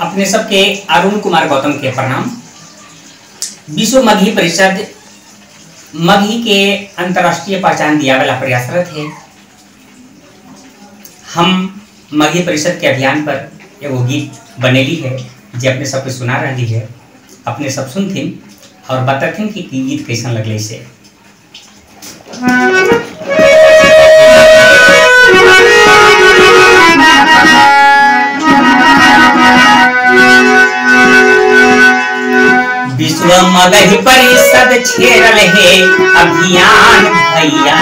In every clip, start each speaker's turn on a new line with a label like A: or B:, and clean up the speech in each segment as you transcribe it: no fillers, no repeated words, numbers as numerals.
A: अपने सबके अरुण कुमार गौतम के प्रणाम। विश्व मगही परिषद मगही के अंतर्राष्ट्रीय पहचान दिया वाला प्रयासरत है। हम मगही परिषद के अभियान पर एगो गीत बनेली है जो अपने सबके सुना रही है। अपने सब सुनथिन और बताथिन कि गीत कैसा लगले से। विश्व मगही परिषद छेड़ल है अभियान भैया।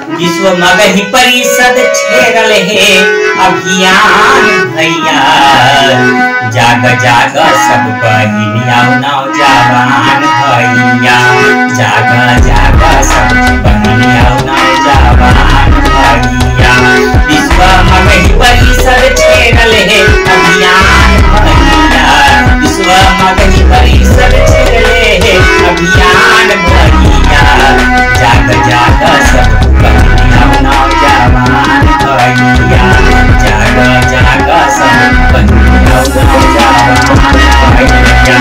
A: विश्व मगही परिषद छेड़ल है अभियान भैया। जाग जाग सब बहिनिया नौजवान भैया। जाग जाग सब बहिनिया नौजवान भैया। विश्व मगही परिषद छेड़ल है अभियान भैया। विश्व मगही परिषद छेड़ले है अभियान भैया। जाग जाग सब बहिनिया नौजवान भैया। जाग जाग सब बहिनिया नौजवान भैया।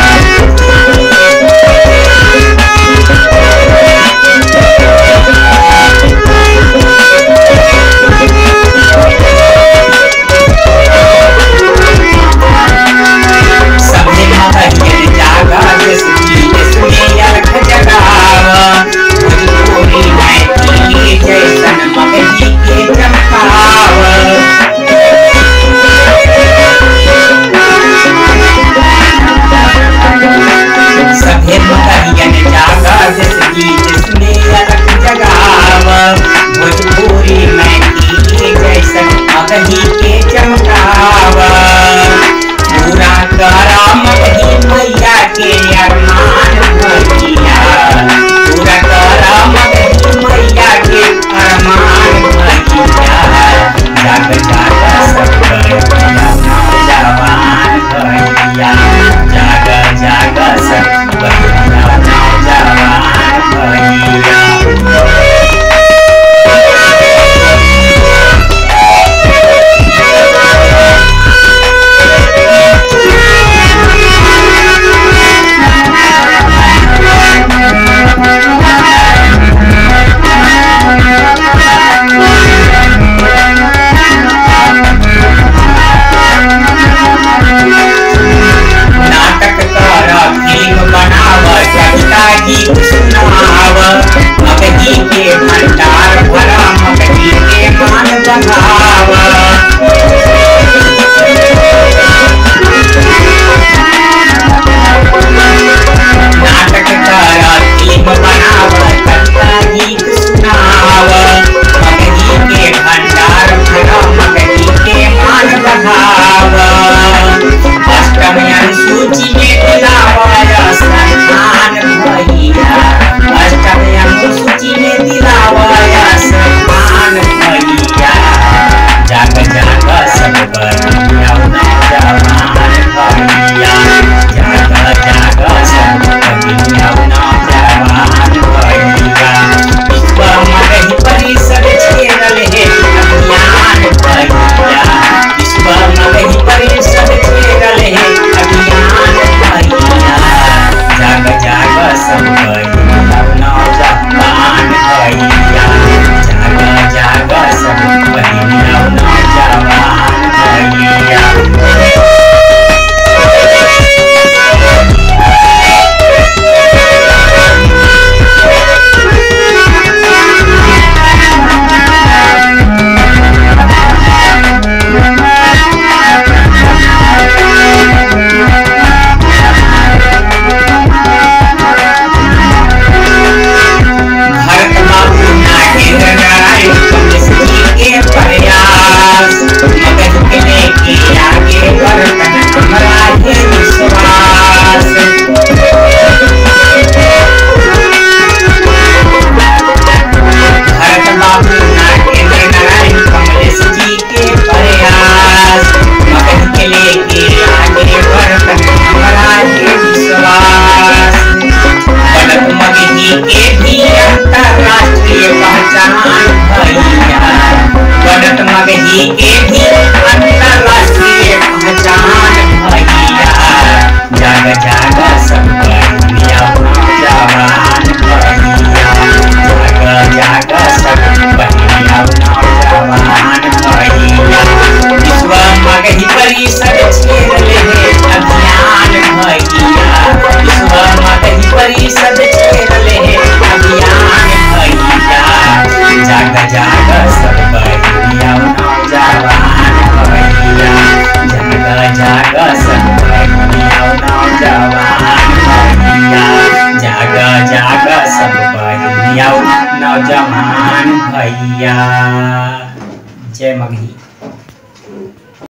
A: जय मगही।